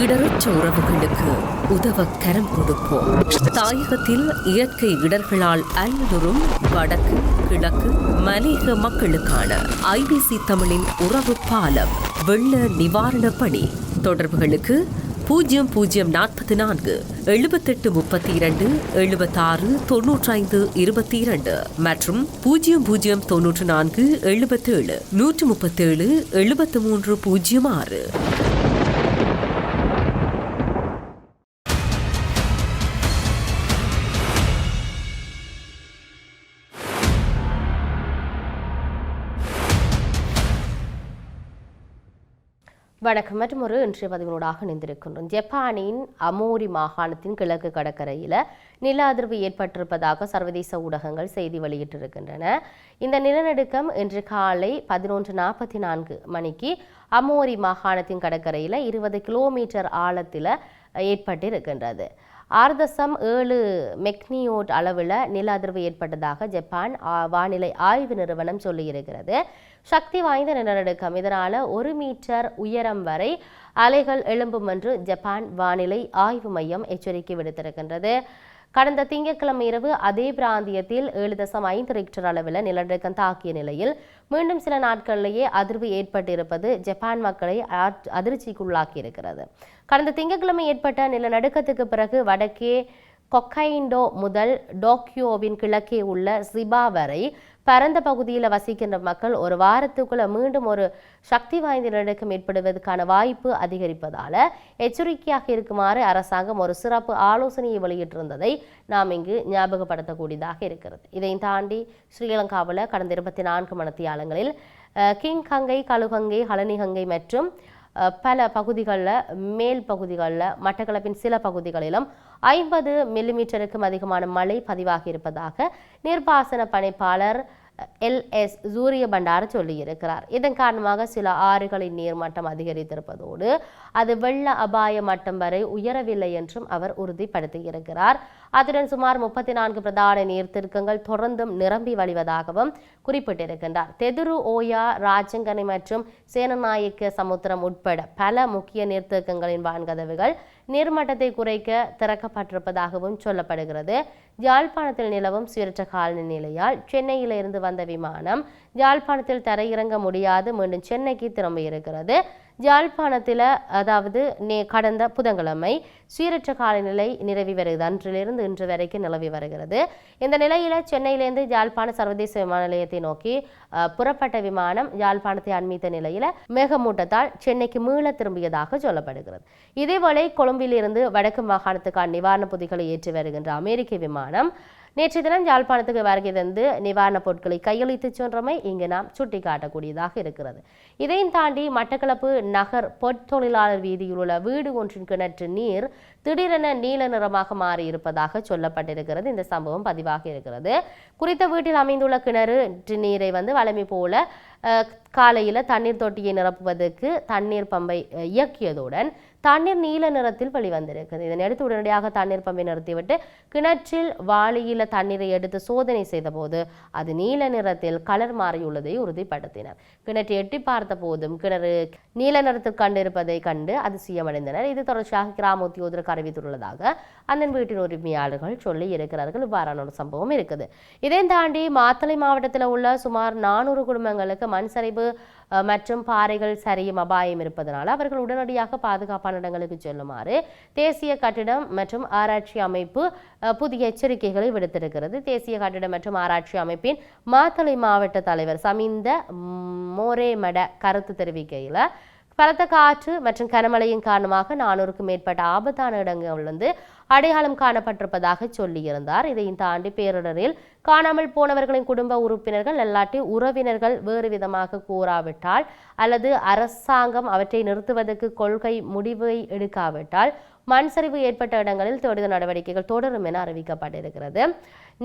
இடரற்ற உறவுகளுக்கு உதவ கரம் கொடுப்போம். தாயகத்தில் இயற்கை இடர்களால் அல்லலுறும் வடக்கு கிழக்கு மலையக மக்களுக்கான IBC தமிழின் உறவு பாலம் வெள்ள நிவாரண பணி. தொடர்புகளுக்கு 0044 7832 76 95 22 மற்றும் 0094 77 137 7306. வணக்கம். மற்றும் ஒரு இன்றைய பதிவினூடாக இணைந்திருக்கின்றோம். ஜப்பானின் அமோரி மாகாணத்தின் கிழக்கு கடற்கரையில் நில அதிர்வு ஏற்பட்டிருப்பதாக சர்வதேச ஊடகங்கள் செய்தி வெளியிட்டிருக்கின்றன. இந்த நிலநடுக்கம் இன்று காலை 11:44 மணிக்கு அமோரி மாகாணத்தின் கடற்கரையில் 20 கிலோமீட்டர் ஆழத்தில் ஏற்பட்டிருக்கின்றது. 6.7 மெக்னியோட் அளவில் நில அதிர்வு ஏற்பட்டதாக ஜப்பான் வானிலை ஆய்வு நிறுவனம் சொல்லியிருக்கிறது. சக்தி வாய்ந்த நிலநடுக்கம், இதனால் 1 மீட்டர் உயரம் வரை அலைகள் எழும்பும் என்று ஜப்பான் வானிலை ஆய்வு மையம் எச்சரிக்கை விடுத்திருக்கின்றது. கடந்த திங்கட்கிழமை இரவு அதே பிராந்தியத்தில் 7.5 ரிக்டர் அளவில் நிலநடுக்கம் தாக்கிய நிலையில் மீண்டும் சில நாட்களிலேயே அதிர்வு ஏற்பட்டிருப்பது ஜப்பான் மக்களை அதிர்ச்சிக்குள்ளாக்கி இருக்கிறது. கடந்த திங்கட்கிழமை ஏற்பட்ட நிலநடுக்கத்துக்கு பிறகு வடக்கே கொக்கைண்டோ முதல் டோக்கியோவின் கிழக்கே உள்ள சிபா வரை பரந்த பகுதியில் வசிக்கின்ற மக்கள் ஒரு வாரத்துக்குள்ள மீண்டும் ஒரு சக்தி வாய்ந்த நிலநடுக்கம் ஏற்படுவதற்கான வாய்ப்பு அதிகரிப்பதால் எச்சரிக்கையாக இருக்குமாறு அரசாங்கம் ஒரு சிறப்பு ஆலோசனையை வெளியிட்டிருந்ததை நாம் இங்கு ஞாபகப்படுத்தக்கூடியதாக இருக்கிறது. இதையும் தாண்டி ஸ்ரீலங்காவில் கடந்த 24 மணித்தியாலங்களில் கிங்கங்கை, கழுகங்கை, ஹளனிகங்கை மற்றும் பல பகுதிகளில் மேல் பகுதிகளில் மட்டக்களப்பின் சில பகுதிகளிலும் 50 மில்லிமீட்டருக்கும் அதிகமான மழை பதிவாகி இருப்பதாக நீர்ப்பாசன பணிப்பாளர் LS சூரிய பண்டார சொல்லியிருக்கிறார். இதன் காரணமாக சில ஆறுகளின் நீர்மட்டம் அதிகரித்திருப்பதோடு அது வெள்ள அபாய மட்டம் வரை உயரவில்லை என்றும் அவர் உறுதிப்படுத்தியிருக்கிறார். அதுடன் சுமார் 34 பிரதான நீர்த்திருக்கங்கள் தொடர்ந்தும் நிரம்பி வழிவதாகவும் குறிப்பிட்டிருக்கின்றார். தெதுரு, ஓயா, ராஜங்கனை மற்றும் சேனநாயக்க சமுத்திரம் உட்பட பல முக்கிய நீர்த்திருக்கங்களின் வான்கதவுகள் நீர்மட்டத்தை குறைக்க திறக்கப்பட்டிருப்பதாகவும் சொல்லப்படுகிறது. யாழ்ப்பாணத்தில் நிலவும் சீரற்ற காலநிலையால் சென்னையிலிருந்து வந்த விமானம் யாழ்ப்பாணத்தில் தரையிறங்க முடியாது மீண்டும் சென்னைக்கு திரும்பியிருக்கிறது. யாழ்ப்பாணத்தில் அதாவது கடந்த புதன்கிழமை சீரற்ற காலநிலை நிலவி வருகிறது. அன்றிலிருந்து இன்று வரைக்கும் நிலவி வருகிறது. இந்த நிலையில் சென்னையிலிருந்து யாழ்ப்பாண சர்வதேச விமான நிலையத்தை நோக்கி புறப்பட்ட விமானம் யாழ்ப்பாணத்தை அண்மித்த நிலையில் மேகமூட்டத்தால் சென்னைக்கு மீள திரும்பியதாக சொல்லப்படுகிறது. இதேவேளை கொழும்பிலிருந்து வடக்கு மாகாணத்துக்கான நிவாரணப் பொதிகளை ஏற்றி வருகின்ற அமெரிக்க விமானம் நேற்று தினம் யாழ்ப்பாணத்துக்கு வருகை தந்து நிவாரணப் பொருட்களை கையளித்து சென்றமை இங்கு நாம் சுட்டிக்காட்டக்கூடியதாக இருக்கிறது. இதையும் தாண்டி மட்டக்களப்பு நகர் பொற்தொழிலாளர் வீதியில் உள்ள வீடு ஒன்றின் கிணற்று நீர் திடீரென நீல நிறமாக மாறி இருப்பதாக சொல்லப்பட்டிருக்கிறது. இந்த சம்பவம் பதிவாக இருக்கிறது. குறித்த வீட்டில் அமைந்துள்ள கிணறு நீரை வளமை போல காலையில் தண்ணீர் தொட்டியை நிரப்புவதற்கு தண்ணீர் பம்பை இயக்கியதுடன் தண்ணீர் நீல நிறத்தில் வெளிவந்திருக்கிறது. இதனையடுத்து உடனடியாக தண்ணீர் பம்பை நிறுத்திவிட்டு கிணற்றில் வாளியில் தண்ணீரை எடுத்து சோதனை செய்த போது அது நீல நிறத்தில் கலர் மாறியுள்ளதை உறுதிப்படுத்தினர். கிணற்றை எட்டி பார்த்த போதும் கிணறு நீல நிறத்தில் கண்டிருப்பதை கண்டு அதிசயமடைந்தனர். இது தொடர்ச்சியாக கிராம உத்தியோகருக்கு அறிவித்துள்ளதாக அந்த வீட்டின் உரிமையாளர்கள் சொல்லி இருக்கிறார்கள். இவ்வாறான ஒரு சம்பவம் இருக்குது. இதையும் தாண்டி மாத்தளை மாவட்டத்தில் உள்ள சுமார் 400 குடும்பங்களுக்கு மண் சரிவு மற்றும் பாறைகள் சரியும் அபாயம் இருப்பதனால் அவர்கள் உடனடியாக பாதுகாப்பான இடங்களுக்கு செல்லுமாறு தேசிய கட்டிடம் மற்றும் ஆராய்ச்சி அமைப்பு புதிய எச்சரிக்கைகளை விடுத்திருக்கிறது. தேசிய கட்டிடம் மற்றும் ஆராய்ச்சி அமைப்பின் மாத்தளை மாவட்ட தலைவர் சமிந்த மோரேமட கருத்து தெரிவிக்கையில் பலத்த காற்று மற்றும் கனமழையின் காரணமாக 400க்கும் மேற்பட்ட ஆபத்தான இடங்கள் அடையாளம் காணப்பட்டிருப்பதாக சொல்லியிருந்தார். இதையும் தாண்டி பேரிடரில் காணாமல் போனவர்களின் குடும்ப உறுப்பினர்கள் அல்லாட்டி உறவினர்கள் வேறு விதமாக கூறாவிட்டால் அல்லது அரசாங்கம் அவற்றை நிறுத்துவதற்கு கொள்கை முடிவை எடுக்காவிட்டால் மண் சரிவு ஏற்பட்ட இடங்களில் தேடுதல் நடவடிக்கைகள் தொடரும் என அறிவிக்கப்பட்டிருக்கிறது.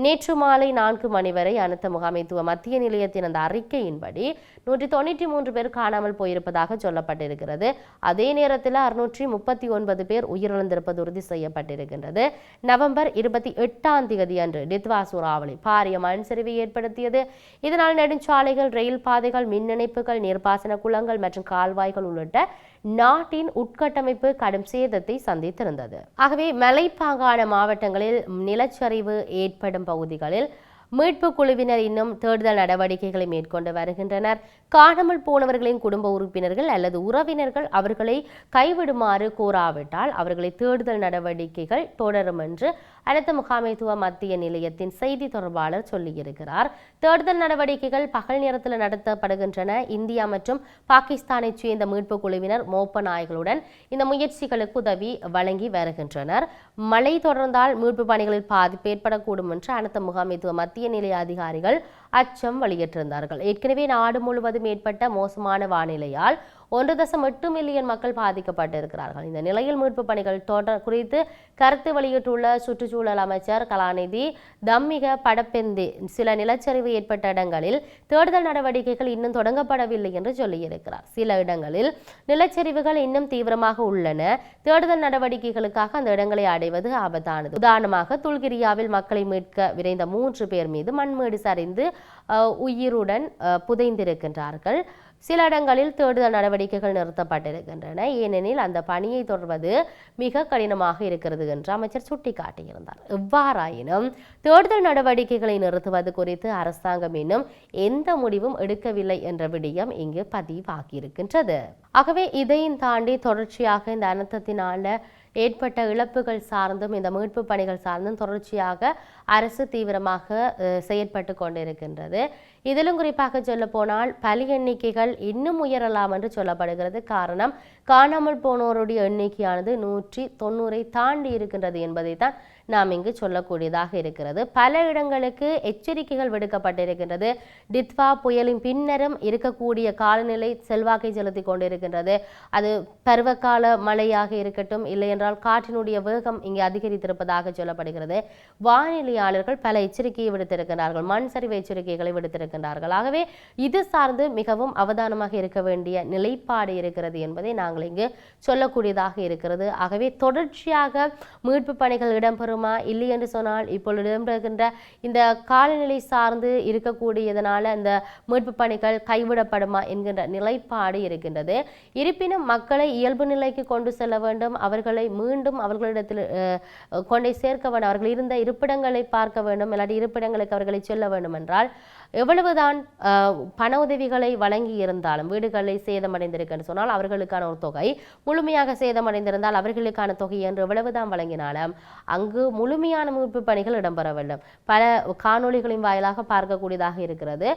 நேற்று மாலை 4 மணி வரை அனர்த்த முகாமைத்துவ மத்திய நிலையத்தின் அந்த அறிக்கையின்படி 193 பேர் காணாமல் போயிருப்பதாக சொல்லப்பட்டிருக்கிறது. அதே நேரத்தில் 639 பேர் உயிரிழந்திருப்பது உறுதி செய்யப்பட்டிருக்கின்றது. நவம்பர் 28ஆம் தேதி அன்று டித்வா சூறாவளி பாரிய மண் சரிவை ஏற்படுத்தியது. இதனால் நெடுஞ்சாலைகள், ரயில் பாதைகள், மின் இணைப்புகள், நீர்ப்பாசன குளங்கள் மற்றும் கால்வாய்கள் உள்ளிட்ட நாட்டின் உட்கட்டமைப்பு கடும் சேதத்தை சந்தித்திருந்தது. ஆகவே மலைப்பாங்கான மாவட்டங்களில் நிலச்சரிவு ஏற்படும் பகுதிகளில் மீட்பு குழுவினர் இன்னும் தேடுதல் நடவடிக்கைகளை மேற்கொண்டு வருகின்றனர். காணாமல் போனவர்களின் குடும்ப உறுப்பினர்கள் அல்லது உறவினர்கள் அவர்களை கைவிடுமாறு கோராவிட்டால் அவர்களை தேடுதல் நடவடிக்கைகள் தொடரும் என்று அனர்த்த முகாமைத்துவ மத்திய நிலையத்தின் செய்தி தொடர்பாளர் சொல்லியிருக்கிறார். தேடுதல் நடவடிக்கைகள் பகல் நேரத்தில் நடத்தப்படுகின்றன. இந்தியா மற்றும் பாகிஸ்தானை சேர்ந்த மீட்பு குழுவினர் மோப்ப நாய்களுடன் இந்த முயற்சிகளுக்கு உதவி வழங்கி வருகின்றனர். மழை தொடர்ந்தால் மீட்பு பணிகளில் பாதிப்பு ஏற்படக்கூடும் என்று அனர்த்த முகாமைத்துவ மத்திய நிலைய அதிகாரிகள் அச்சம் வெளியிட்டிருந்தார்கள். ஏற்கனவே நாடு முழுவதும் ஏற்பட்ட மோசமான வானிலையால் 1.8 மில்லியன் மக்கள் பாதிக்கப்பட்டிருக்கிறார்கள். இந்த நிலையில் மீட்பு பணிகள் குறித்து கருத்து வெளியிட்டுள்ள சுற்றுச்சூழல் அமைச்சர் கலாநிதி தம்மிக படப்பெந்தி சில நிலச்சரிவு ஏற்பட்ட இடங்களில் தேடுதல் நடவடிக்கைகள் இன்னும் தொடங்கப்படவில்லை என்று சொல்லியிருக்கிறார். சில இடங்களில் நிலச்சரிவுகள் இன்னும் தீவிரமாக உள்ளன. தேடுதல் நடவடிக்கைகளுக்காக அந்த இடங்களை அடைவது ஆபத்தானது. உதாரணமாக துல்கிரியாவில் மக்களை மீட்க விரைந்த 3 பேர் மீது மண்மேடு சரிந்து உயிருடன் புதைந்திருக்கின்றார்கள். சில இடங்களில் தேடுதல் நடவடிக்கைகள் நிறுத்தப்பட்டிருக்கின்றன. ஏனெனில் அந்த பணியை தொடர்வது மிக கடினமாக இருக்கிறது என்று அமைச்சர் சுட்டிக்காட்டியிருந்தார். எவ்வாறாயினும் தேடுதல் நடவடிக்கைகளை நிறுத்துவது குறித்து அரசாங்கம் இன்னும் எந்த முடிவும் எடுக்கவில்லை என்ற விடயம் இங்கு பதிவாகியிருக்கின்றது. ஆகவே இதையும் தாண்டி தொடர்ச்சியாக இந்த அனர்த்தத்தினால ஏற்பட்ட இழப்புகள் சார்ந்தும் இந்த மீட்பு பணிகள் சார்ந்தும் தொடர்ச்சியாக அரசு தீவிரமாக செயற்பட்டு கொண்டிருக்கின்றது. இதிலும் குறிப்பாக சொல்ல போனால் பலி எண்ணிக்கைகள் இன்னும் உயரலாம் என்று சொல்லப்படுகிறது. காரணம், காணாமல் போனோருடைய எண்ணிக்கையானது 190 தாண்டி இருக்கின்றது என்பதை தான் நாம் இங்கு சொல்லக்கூடியதாக இருக்கிறது. பல இடங்களுக்கு எச்சரிக்கைகள் விடுக்கப்பட்டிருக்கின்றது. டித்வா புயலின் பின்னரும் இருக்கக்கூடிய காலநிலை செல்வாக்கை செலுத்தி கொண்டிருக்கின்றது. அது பருவகால மழையாக இருக்கட்டும், இல்லை என்றால் காற்றினுடைய வேகம் இங்கே அதிகரித்திருப்பதாக சொல்லப்படுகிறது. வானிலையாளர்கள் பல எச்சரிக்கையை விடுத்திருக்கிறார்கள், மண் சரிவு எச்சரிக்கைகளை விடுத்திருக்கின்றார்கள். ஆகவே இது சார்ந்து மிகவும் அவதானமாக இருக்க வேண்டிய நிலைப்பாடு இருக்கிறது என்பதை நாங்கள் இங்கு சொல்லக்கூடியதாக இருக்கிறது. ஆகவே தொடர்ச்சியாக மீட்பு பணிகள் இடம்பெறுமா இல்லை என்று சொன்னால் இப்பொழுது இடம்பெறுகின்ற இந்த காலநிலை சார்ந்து இருக்கக்கூடியதனால இந்த மீட்பு பணிகள் கைவிடப்படுமா என்கின்ற நிலைப்பாடு இருக்கின்றது. இருப்பினும் மக்களை இயல்பு நிலைக்கு கொண்டு செல்ல வேண்டும், அவர்களை மீண்டும் அவர்களிடத்தில் கொண்டே சேர்க்க வேண்டும், அவர்கள் இருந்த இருப்பிடங்களை பார்க்க வேண்டும், இல்லாட்டி இருப்பிடங்களுக்கு அவர்களை செல்ல வேண்டும் என்றால் எவ்வளவுதான் பண உதவிகளை வழங்கி இருந்தாலும் வீடுகளை சேதமடைந்திருக்கு சொன்னால் அவர்களுக்கான ஒரு தொகை, முழுமையாக சேதமடைந்திருந்தால் அவர்களுக்கான தொகை என்று எவ்வளவுதான் வழங்கினாலும் அங்கு முழுமையான மீட்பு பணிகள் இடம்பெற வேண்டும். பல காணொளிகளின் வாயிலாக பார்க்கக்கூடியதாக இருக்கிறது.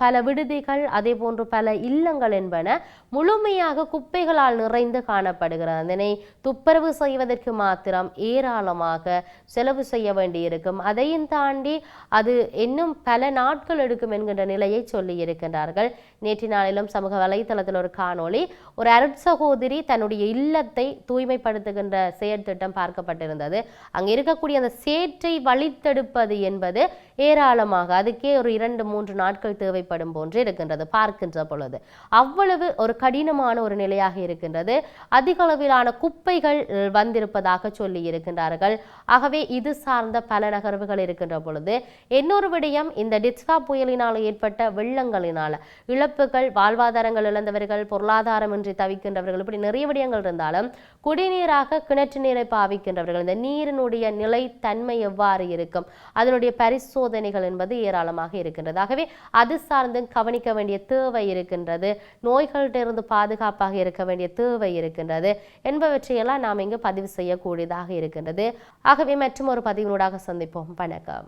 பல விடுதிகள் அதே போன்று பல இல்லங்கள் என்பன முழுமையாக குப்பைகளால் நிறைந்து காணப்படுகிறது. அதனை துப்புரவு செய்வதற்கு மாத்திரம் ஏராளமாக செலவு செய்ய வேண்டியிருக்கும். அதையும் தாண்டி அது இன்னும் பல நாட்கள் எடுக்கும் என்கின்ற நிலையை சொல்லி இருக்கின்றார்கள். நேற்று நாளிலும் சமூக வலைத்தளத்தில் ஒரு காணொளி, ஒரு அருட்சகோதரி தன்னுடைய இல்லத்தை தூய்மைப்படுத்துகின்ற செயற்திட்டம் பார்க்கப்பட்டிருந்தது. அங்கே இருக்கக்கூடிய அந்த சேற்றை வழித்தெடுப்பது என்பது ஏராளமாக அதுக்கே ஒரு 2-3 நாட்கள் தேவைப்படும் போன்று இருக்கின்றது பார்க்கின்ற பொழுது. அவ்வளவு ஒரு கடினமான ஒரு நிலையாக இருக்கின்றது. அதிக அளவிலான குப்பைகள் வந்திருப்பதாக சொல்லி இருக்கின்றார்கள். ஆகவே இது சார்ந்த பல நகர்வுகள் இருக்கின்ற பொழுது இன்னொரு விடயம், இந்த டித்வா புயலினால் ஏற்பட்ட வெள்ளங்களினால இழப்புகள், வாழ்வாதாரங்கள் இழந்தவர்கள், பொருளாதாரமின்றி தவிக்கின்றவர்கள், இப்படி நிறைய விடயங்கள் இருந்தாலும் குடிநீராக கிணற்று நீரை பாவிக்கின்றவர்கள், இந்த நீரினுடைய நிலைத்தன்மை எவ்வாறு இருக்கும், அதனுடைய பரிசோதனைகள் என்பது ஏராளமாக இருக்கின்றது. ஆகவே அது சார்ந்து கவனிக்க வேண்டிய தேவை இருக்கின்றது. நோய்களிலிருந்து பாதுகாப்பாக இருக்க வேண்டிய தேவை இருக்கின்றது என்பவற்றையெல்லாம் நாம் இங்கு பதிவு செய்யக்கூடியதாக இருக்கின்றது. ஆகவே மற்றும் ஒரு பதிவினூடாக சந்திப்போம். வணக்கம்.